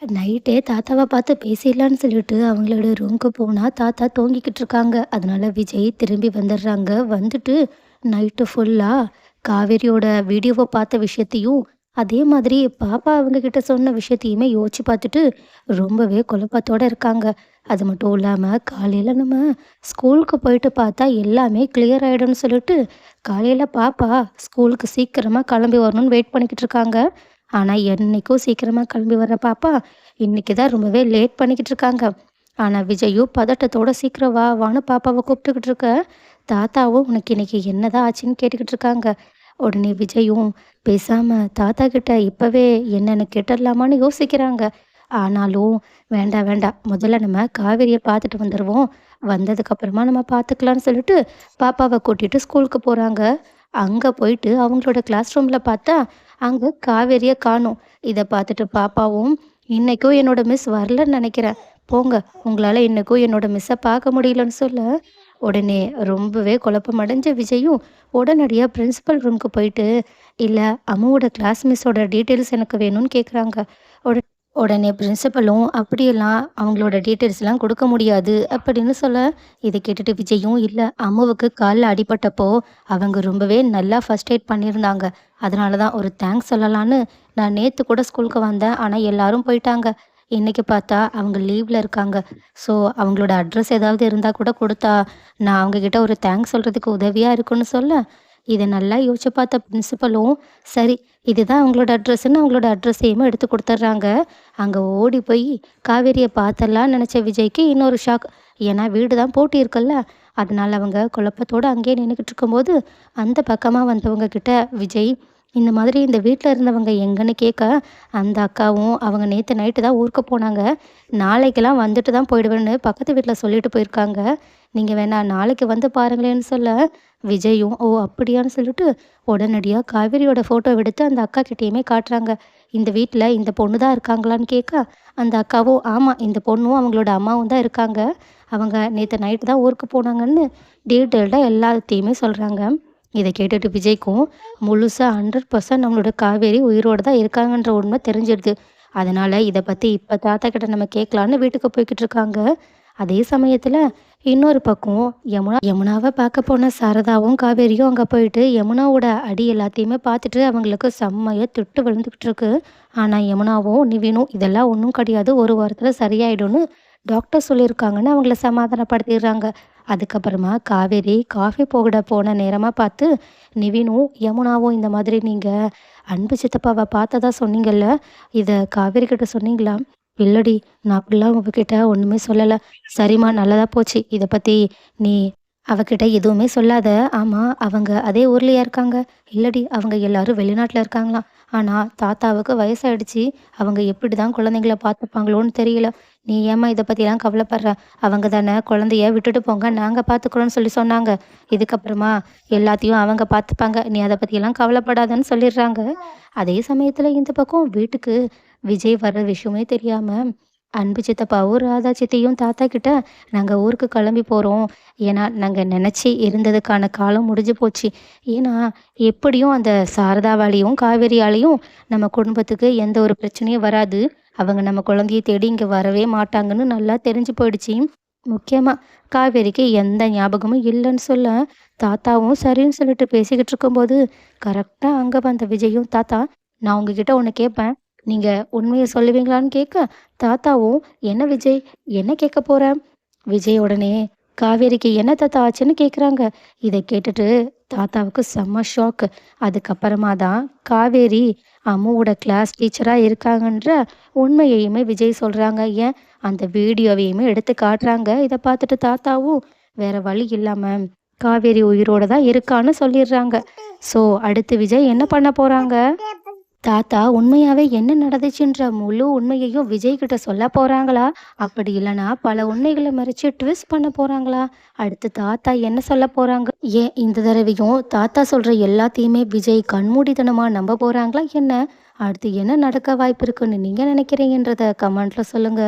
நைட்டே தாத்தாவ பார்த்து பேசிடலான்னு சொல்லிட்டு அவங்களோட ரூமுக்கு போனா, தாத்தா தூங்கிக்கிட்டு இருக்காங்க. அதனால விஜய் திரும்பி வந்துடுறாங்க. வந்துட்டு நைட்டு ஃபுல்லா காவேரியோட வீடியோவ பார்த்த விஷயத்தையும், அதே மாதிரி பாப்பா அவங்க கிட்ட சொன்ன விஷயத்தையுமே யோசிச்சு பார்த்துட்டு, ரொம்பவே குழப்பத்தோட இருக்காங்க. அது மட்டும் இல்லாம, காலையில நம்ம ஸ்கூலுக்கு போயிட்டு பார்த்தா எல்லாமே கிளியர் ஆயிடும்னு சொல்லிட்டு, காலையில பாப்பா ஸ்கூலுக்கு சீக்கிரமா கிளம்பி வரணும்னு வெயிட் பண்ணிக்கிட்டு இருக்காங்க. ஆனா, என்னைக்கும் சீக்கிரமா கிளம்பி வர பாப்பா, இன்னைக்கு தான் ரொம்பவே லேட் பண்ணிக்கிட்டு இருக்காங்க. ஆனா, விஜயும் பதட்டத்தோட "சீக்கிரம் வா, வான்னு" பாப்பாவ கூப்பிட்டுக்கிட்டு இருக்க, தாத்தாவும் "உனக்கு இன்னைக்கு என்னதான் ஆச்சுன்னு?" கேட்டுக்கிட்டு இருக்காங்க. உடனே விஜயும் பேசாம தாத்தா கிட்ட இப்பவே என்னன்னு கேட்டுடலாமான்னு யோசிக்கிறாங்க. ஆனாலும் வேண்டாம், வேண்டாம். முதல்ல நம்ம காவேரிய பார்த்துட்டு வந்துருவோம். வந்ததுக்கு அப்புறமா நம்ம பார்த்துக்கலான்னு சொல்லிட்டு, பாப்பாவ கூட்டிட்டு ஸ்கூலுக்கு போறாங்க. அங்க போயிட்டு அவங்களோட கிளாஸ் ரூம்ல பார்த்தா, அங்க காவேரிய காணோம். இத பார்த்துட்டு பாப்பாவும், "இன்னைக்கும் என்னோட மிஸ் வரலன்னு நெனைக்கிறேன். போங்க, உங்களால இன்னைக்கும் என்னோட மிஸ்ஸ பார்க்க முடியலன்னு" சொல்ல, உடனே ரொம்பவே குழப்பமடைஞ்ச விஜயும், உடனடியா பிரின்சிபல் ரூமுக்கு போயிட்டு, "இல்ல, அம்முவோட கிளாஸ் மிஸ்ஸோட டீட்டெயில்ஸ் எனக்கு வேணும்னு" கேட்குறாங்க. உட உடனே பிரின்சிபலும், "அப்படியெல்லாம் அவங்களோட டீட்டெயில்ஸ்லாம் குடுக்க முடியாது" அப்படின்னு சொல்ல, இத கேட்டுட்டு விஜயும், "இல்ல, அம்முவுக்கு கால்ல அடிபட்டப்போ, அவங்க ரொம்பவே நல்லா ஃபர்ஸ்ட் எய்ட் பண்ணியிருந்தாங்க. அதனால தான் ஒரு தேங்க்ஸ் சொல்லலான்னு நான் நேத்து கூட ஸ்கூலுக்கு வந்தேன். ஆனா எல்லாரும் போயிட்டாங்க. இன்னைக்கு பார்த்தா அவங்க லீவ்ல இருக்காங்க. ஸோ அவங்களோட அட்ரஸ் ஏதாவது இருந்தா கூட குடுத்தா, நான் அவங்க கிட்ட ஒரு தேங்க்ஸ் சொல்றதுக்கு உதவியா இருக்கும்னு" சொல்ல, இத நல்லா யோசிச்சு பார்த்த பிரின்சிபலும், சரி, இதுதான் அவங்களோட அட்ரஸ்ன்னு அவங்களோட அட்ரஸையுமே எடுத்து குடுத்துடுறாங்க. அங்க ஓடி போய் காவேரிய பார்த்தரலான்னு நெனச்ச விஜய்க்கு இன்னொரு ஷாக். ஏன்னா வீடு தான் பூட்டி இருக்குல்ல. அதனால அவங்க குழப்பத்தோட அங்கேயே நின்னுக்கிட்டு இருக்கும்போது, அந்த பக்கமா வந்தவங்க கிட்ட விஜய் இந்த மாதிரி இந்த வீட்ல இருந்தவங்க எங்கன்னு கேட்க, அந்த அக்காவும் அவங்க நேத்து நைட்டு தான் ஊருக்கு போனாங்க. நாளைக்கெல்லாம் வந்துட்டு தான் போயிடுவேன்னு பக்கத்து வீட்ல சொல்லிட்டு போயிருக்காங்க. நீங்க வேணா நாளைக்கு வந்து பாருங்களேன்னு சொல்ல, விஜயும் "ஓ! அப்படியான்னு" சொல்லிட்டு உடனடியா காவேரியோட ஃபோட்டோ எடுத்து அந்த அக்கா கிட்டயுமே காட்டுறாங்க. இந்த வீட்ல இந்த பொண்ணு தான் இருக்காங்களான்னு கேட்க, அந்த அக்காவும் "ஆமா, இந்த பொண்ணும் அவங்களோட அம்மாவும் தான் இருக்காங்க. அவங்க நேத்து நைட்டு தான் ஊருக்கு போனாங்கன்னு" டீட்டெயில்டா எல்லாத்தையுமே சொல்றாங்க. இத கேட்டுட்டு விஜய்க்கும் முழுசா 100% நம்மளோட காவேரி உயிரோட தான் இருக்காங்கன்ற உண்மை தெரிஞ்சிடுது. அதனால இத பத்தி இப்ப தாத்தா கிட்ட நம்ம கேட்கலான்னு வீட்டுக்கு போய்க்கிட்டு இருக்காங்க. அதே சமயத்துல இன்னொரு பக்கம் யமுனாவ பார்க்க போன சாரதாவும், காவேரியும் அங்க போயிட்டு யமுனாவோட அடி எல்லாத்தையுமே பார்த்துட்டு அவங்களுக்கு செம்மையா திட்டு விழுந்துகிட்டு இருக்கு. ஆனா யமுனாவும், நிவினும் இதெல்லாம் ஒண்ணும் கிடையாது. ஒரு வாரத்துல சரியாயிடும்னு டாக்டர் சொல்லியிருக்காங்கன்னு அவங்கள சமாதானப்படுத்திடுறாங்க. அதுக்கப்புறமா காவேரி காஃபி போட போன நேரமா பார்த்து, நிவினும், யமுனாவும் இந்த மாதிரி "நீங்க அன்பு சித்தப்பாவ பார்த்ததா சொன்னீங்கல்ல, இத காவேரி கிட்ட சொன்னீங்களா?" "இல்லடி, நான் அப்படிலாம் உங்ககிட்ட ஒண்ணுமே சொல்லல." "சரிம்மா, நல்லதா போச்சு. இத பத்தி நீ அவகிட்ட எதுவுமே சொல்லாத. ஆமா, அவங்க அதே ஊர்லயா இருக்காங்க?" "இல்லடி, அவங்க எல்லாரும் வெளிநாட்டுல இருக்காங்களாம். ஆனா தாத்தாவுக்கு வயசாயிடுச்சு. அவங்க எப்படிதான் குழந்தைங்கள பார்த்துப்பாங்களோன்னு தெரியல. நீ ஏம்மா இத பத்திலாம் கவலைப்படுற? அவங்க தானே குழந்தைய விட்டுட்டு போங்க, நாங்க பார்த்துக்குறோம்னு சொல்லி சொன்னாங்க. இதுக்கப்புறமா எல்லாத்தையும் அவங்க பார்த்துப்பாங்க. நீ அத பத்தியெல்லாம் கவலைப்படாதன்னு" சொல்லிடுறாங்க. அதே சமயத்துல இந்த பக்கம் வீட்டுக்கு விஜய் வர்ற விஷயமே தெரியாம, அன்பு சித்தப்பாவும், ராதா சித்தியும் தாத்தா கிட்ட, "நாங்க ஊருக்கு கிளம்பி போறோம். ஏன்னா, நாங்க நெனச்சு இருந்ததுக்கான காலம் முடிஞ்சு போச்சு. ஏன்னா, எப்படியும் அந்த சாரதாவாலயும், காவேரியாலயும் நம்ம குடும்பத்துக்கு எந்த ஒரு பிரச்சனையும் வராது. அவங்க நம்ம குழந்தைய தேடி இங்க வரவே மாட்டாங்கன்னு நல்லா தெரிஞ்சு போயிடுச்சு. முக்கியமா காவேரிக்கு எந்த ஞாபகமும் இல்லன்னு" சொல்ல, தாத்தாவும் சரின்னு சொல்லிட்டு பேசிக்கிட்டு இருக்கும்போது, கரெக்ட்டா அங்க வந்த விஜயும், "தாத்தா, நான் உங்ககிட்ட ஒண்ணு கேட்பேன். நீங்க உண்மைய சொல்லுவீங்களான்னு?" கேட்க, தாத்தாவும், "என்ன விஜய்? என்ன கேட்க போற?" விஜய் உடனே, "காவேரிக்கு என்ன தாத்தா ஆச்சுன்னு?" கேட்குறாங்க. இத கேட்டுட்டு தாத்தாவுக்கு செம்ம ஷாக்கு. அதுக்கப்புறமா தான் காவேரி அம்முவோட கிளாஸ் டீச்சரா இருக்காங்கன்ற உண்மையையுமே விஜய் சொல்றாங்க. ஏன், அந்த வீடியோவையுமே எடுத்து காட்டுறாங்க. இத பார்த்துட்டு தாத்தாவும் வேற வழி இல்லாம காவேரி உயிரோட தான் இருக்கான்னு சொல்லிடுறாங்க. ஸோ அடுத்து விஜய் என்ன பண்ண போறாங்க? தாத்தா உண்மையாவே என்ன நடந்துச்சுன்ற முழு உண்மையையும் விஜய் கிட்ட சொல்ல போறாங்களா? அப்படி இல்லனா பல உண்மைகள மறைச்சு ட்விஸ்ட் பண்ண போறாங்களா? அடுத்து தாத்தா என்ன சொல்ல போறாங்க? ஏன் இந்த தடவையும் தாத்தா சொல்ற எல்லாத்தையுமே விஜய் கண்மூடித்தனமா நம்ப போறாங்களா என்ன? அடுத்து என்ன நடக்க வாய்ப்பு இருக்குன்னு நீங்க நினைக்கிறீங்கன்றத கமெண்ட்ல சொல்லுங்க.